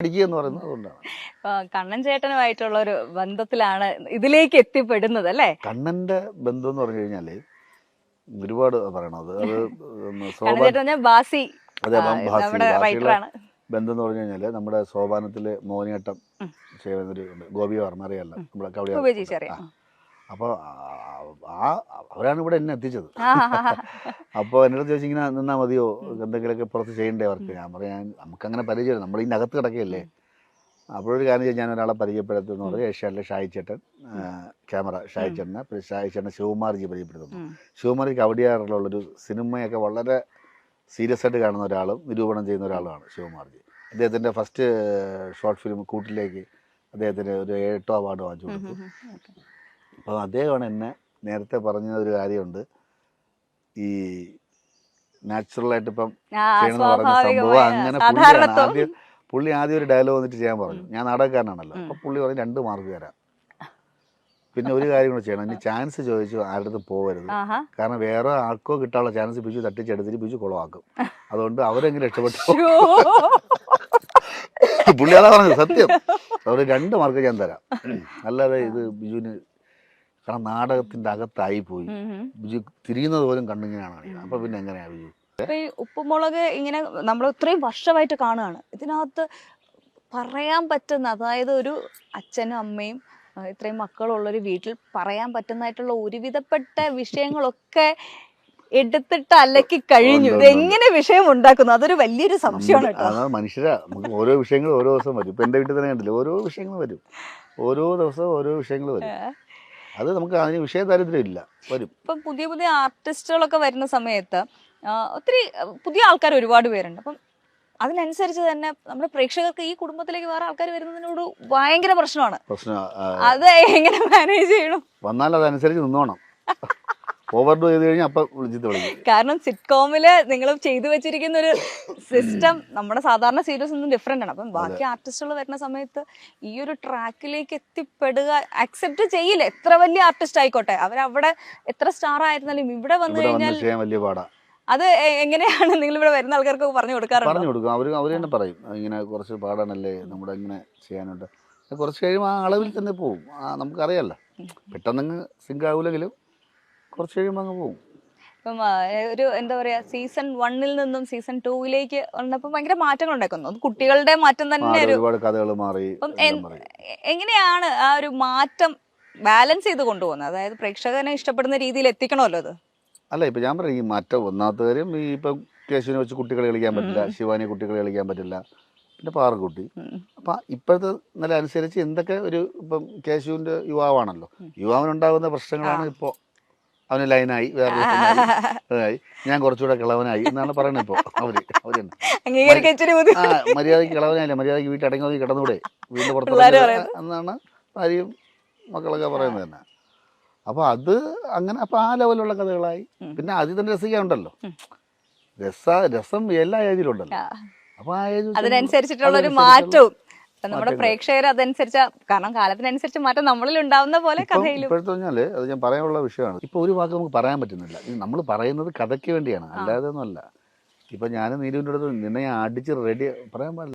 പഠിക്കുക എന്ന് പറയുന്നത് അതുകൊണ്ടാണ്. കണ്ണൻ ചേട്ടനുമായിട്ടുള്ള ഒരു ബന്ധത്തിലാണ് ഇതിലേക്ക് എത്തിപ്പെടുന്നത് അല്ലേ? കണ്ണന്റെ ബന്ധം എന്ന് പറഞ്ഞു കഴിഞ്ഞാല് ഒരുപാട് പറയണത് അത് കണ്ണൻ ചേട്ടൻ പറഞ്ഞാൽ ബാസി നമ്മുടെ ബാസിയുള്ള റൈറ്ററാണ്. ബന്ധം എന്ന് പറഞ്ഞു കഴിഞ്ഞാല് നമ്മുടെ സോപാനത്തില് മോഹിനിയാട്ടം ചെയ്യുന്നൊരു ഗോപി വർമ്മ അറിയാലോ, നമ്മുടെ ഉപയോഗിച്ച് കവടി. അറിയാം. അപ്പോൾ അവരാണ് ഇവിടെ എന്നെ എത്തിച്ചത്. അപ്പോൾ എന്നോട് ചോദിച്ചു ഇങ്ങനെ നിന്നാൽ മതിയോ, എന്തെങ്കിലുമൊക്കെ പുറത്ത് ചെയ്യണ്ടേ അവർക്ക്. ഞാൻ പറയാൻ നമുക്കങ്ങനെ പരിചയം, നമ്മൾ ഇതിൻ്റെ അകത്ത് കിടക്കുകയല്ലേ. അപ്പോഴൊരു കാര്യം ചെയ്ത് ഞാൻ ഒരാളെ പരിചയപ്പെടുത്തുന്നു പറഞ്ഞാൽ ഏഷ്യാനിലെ ഷായി ചേട്ടൻ ക്യാമറ ഷായി ചേട്ടനെ, ഷായി ചേട്ടനെ ശിവകുമാർജി പരിചയപ്പെടുത്തുന്നു. ശിവകുമാർജിക്ക് കവടിയാറിലുള്ളൊരു സിനിമയൊക്കെ വളരെ സീരിയസ് ആയിട്ട് കാണുന്ന ഒരാളും നിരൂപണം ചെയ്യുന്ന ഒരാളുമാണ് ശിവകുമാർജി. അദ്ദേഹത്തിൻ്റെ ഫസ്റ്റ് ഷോർട്ട് ഫിലിം കൂട്ടിലേക്ക് അദ്ദേഹത്തിന് ഒരു 8 അവാർഡ് വാങ്ങിച്ചു കൊടുത്തു. അപ്പോൾ അദ്ദേഹമാണ് എന്നെ നേരത്തെ പറഞ്ഞ ഒരു കാര്യമുണ്ട്, ഈ നാച്ചുറലായിട്ട് ഇപ്പം ചെയ്യണമെന്ന് പറഞ്ഞ സംഭവം അങ്ങനെ പുള്ളി ആദ്യം ഒരു ഡയലോഗ് വന്നിട്ട് ചെയ്യാൻ പറഞ്ഞു. ഞാൻ നാടകക്കാരനാണല്ലോ. അപ്പോൾ പുള്ളി പറഞ്ഞു 2 മാർക്ക് തരാം, പിന്നെ ഒരു കാര്യം കൂടെ ചെയ്യണം, ഇനി ചാൻസ് ചോദിച്ചു ആരുടെ പോകരുത്, കാരണം വേറെ ആർക്കോ കിട്ടാനുള്ള ചാൻസ് ബിജു തട്ടിച്ചെടുത്തിട്ട് ബിജു കുളമാക്കും, അതുകൊണ്ട് അവരെങ്കിലും രക്ഷപ്പെട്ടു. പുള്ളി അതാ പറഞ്ഞത്, സത്യം. അവർ 2 മാർക്ക് ഞാൻ തരാം, അല്ലാതെ ഇത് ബിജുവിന്, കാരണം നാടകത്തിന്റെ അകത്തായി പോയി ബിജു തിരിയുന്നത് പോലും കണ്ണിങ്ങനെയാണ്. അപ്പൊ പിന്നെ എങ്ങനെയാ ബിജു? ഈ ഉപ്പുമുളക് ഇങ്ങനെ നമ്മൾ ഇത്രയും വർഷമായിട്ട് കാണുകയാണ്, ഇതിനകത്ത് പറയാൻ പറ്റുന്ന, അതായത് ഒരു അച്ഛനും അമ്മയും ഇത്രയും മക്കളുള്ളൊരു വീട്ടിൽ പറയാൻ പറ്റുന്നതായിട്ടുള്ള ഒരുവിധപ്പെട്ട വിഷയങ്ങളൊക്കെ എടുത്തിട്ട് അലക്കി കഴിഞ്ഞു. ഇത് എങ്ങനെ വിഷയം ഉണ്ടാക്കുന്നു, അതൊരു വലിയൊരു സംശയമാണ് കേട്ടോ. അതാ മനുഷ്യരാ, നമുക്ക് ഓരോ വിഷയങ്ങൾ ഓരോ ദിവസം വരും. ഇപ്പൊ എന്റെ വീട്ടിൽ തന്നെ കണ്ടില്ല, ഓരോ വിഷയങ്ങൾ വരും, ഓരോ ദിവസവും ഓരോ വിഷയങ്ങൾ വരും. അത് നമുക്ക് അതിന് വിഷയ ദാരിദ്ര്യം ഇല്ല, വരും. ഇപ്പൊ പുതിയ പുതിയ ആർട്ടിസ്റ്റുകളൊക്കെ വരുന്ന സമയത്ത് ഒത്തിരി പുതിയ ആൾക്കാർ ഒരുപാട് പേരുണ്ട്. അപ്പം അതിനനുസരിച്ച് തന്നെ നമ്മുടെ പ്രേക്ഷകർക്ക് ഈ കുടുംബത്തിലേക്ക് വേറെ ആൾക്കാർ വരുന്നതിനോട് ഭയങ്കര പ്രശ്നമാണ്. അത് എങ്ങനെ മാനേജ് ചെയ്യണം? വന്നാൽ അതനുസരിച്ച് നിന്നോണം. ഓവർഡു ചെയ്ത് കഴിഞ്ഞാൽ അപ്പം വിളിച്ചിട്ട് വിളിക്കും. കാരണം സിറ്റ്കോമില് നിങ്ങൾ ചെയ്തു വെച്ചിരിക്കുന്ന ഒരു സിസ്റ്റം നമ്മുടെ സാധാരണ സീരീസ് ഒന്നും ഡിഫറെന്റ് ആണ്. അപ്പം ബാക്കി ആർട്ടിസ്റ്റുകൾ വരുന്ന സമയത്ത് ഈ ഒരു ട്രാക്കിലേക്ക് എത്തിപ്പെടുക അക്സെപ്റ്റ് ചെയ്യില്ല. എത്ര വലിയ ആർട്ടിസ്റ്റ് ആയിക്കോട്ടെ, അവരവിടെ എത്ര സ്റ്റാർ ആയിരുന്നാലും ഇവിടെ വന്നു കഴിഞ്ഞാൽ വലിയ പാടാ. അത് എങ്ങനെയാണ് നിങ്ങൾ ഇവിടെ വരുന്ന ആൾക്കാർക്ക് പറഞ്ഞു കൊടുക്കാറുണ്ട്? പറഞ്ഞു കൊടുക്കും. അവർ തന്നെ പറയും ഇങ്ങനെ കുറച്ച് പാടാനല്ലേ, നമ്മുടെ ഇങ്ങനെ ചെയ്യാനുണ്ട്. കുറച്ച് കഴിയുമ്പോൾ ആ അളവിൽ തന്നെ പോകും. നമുക്കറിയാമല്ലോ, പെട്ടെന്ന് സിങ്ക് ആവില്ലെങ്കിലും കുറച്ച് കഴിയുമ്പോൾ അങ്ങ് പോകും. ഇപ്പം ഒരു എന്താ പറയാ, സീസൺ 1 നിന്നും സീസൺ 2 വന്നപ്പോൾ ഭയങ്കര മാറ്റങ്ങൾ ഉണ്ടാക്കുന്നു. കുട്ടികളുടെ മാറ്റം തന്നെ ഒരുപാട് കഥകൾ മാറി. എങ്ങനെയാണ് ആ ഒരു മാറ്റം ബാലൻസ് ചെയ്ത് കൊണ്ടുപോകുന്നത്? അതായത് പ്രേക്ഷകനെ ഇഷ്ടപ്പെടുന്ന രീതിയിൽ എത്തിക്കണമല്ലോ അത്. അല്ല, ഇപ്പം ഞാൻ പറയും, ഈ മാറ്റം ഒന്നാമത്തെ കാര്യം, ഈ ഇപ്പം കേശുവിനെ വെച്ച് കുട്ടികളെ കളിക്കാൻ പറ്റില്ല, ശിവാനി കുട്ടികളെ കളിക്കാൻ പറ്റില്ല, പിന്നെ പാറക്കുട്ടി. അപ്പം ഇപ്പോഴത്തെ നില അനുസരിച്ച് എന്തൊക്കെ ഒരു, ഇപ്പം കേശുവിൻ്റെ യുവാവാണല്ലോ, യുവാവിനുണ്ടാകുന്ന പ്രശ്നങ്ങളാണ് ഇപ്പോൾ. അവന് ലൈനായി, വേറെ ഞാൻ കുറച്ചുകൂടെ കിളവനായി എന്നാണ് പറയണത് ഇപ്പോൾ അവര്. മര്യാദയ്ക്ക് കിളവനായില്ല, മര്യാദയ്ക്ക് വീട്ടിൽ അടങ്ങി ഒതുങ്ങി കിടന്നൂടെ, വീട്ടിൽ പുറത്ത് എന്നാണ് ഭാര്യയും മക്കളൊക്കെ പറയുന്നത് തന്നെ. അപ്പോൾ അത് അങ്ങനെ, അപ്പോൾ ആ ലെവലുള്ള കഥകളായി. പിന്നെ അതിൽ തന്നെ രസിക്കാനുണ്ടല്ലോ, രസം എല്ലാ ഏജിലും ഉണ്ടല്ലോ. അപ്പോൾ ആ ഏജ് അതിനനുസരിച്ചിട്ടുള്ള ഒരു മാറ്റവും നമ്മുടെ പ്രേക്ഷകർ അതനുസരിച്ച്, കാരണം കാലത്തിനനുസരിച്ച് മാറ്റം നമ്മളിൽ ഉണ്ടാവുന്ന പോലെ കഥയിലും. ഇപ്പോഴത്തെ പറഞ്ഞാല് അത് ഞാൻ പറയാനുള്ള വിഷയമാണ്. ഇപ്പൊ ഒരു വാക്ക് നമുക്ക് പറയാൻ പറ്റുന്നില്ല, നമ്മൾ പറയുന്നത് കഥയ്ക്ക് വേണ്ടിയാണ്, അല്ലാതെ ഒന്നും അല്ല. ഇപ്പൊ ഞാൻ നീരുവിൻ്റെ അടുത്ത് നിന്നെ അടിച്ച് റെഡി പറയാൻ പാടില്ല.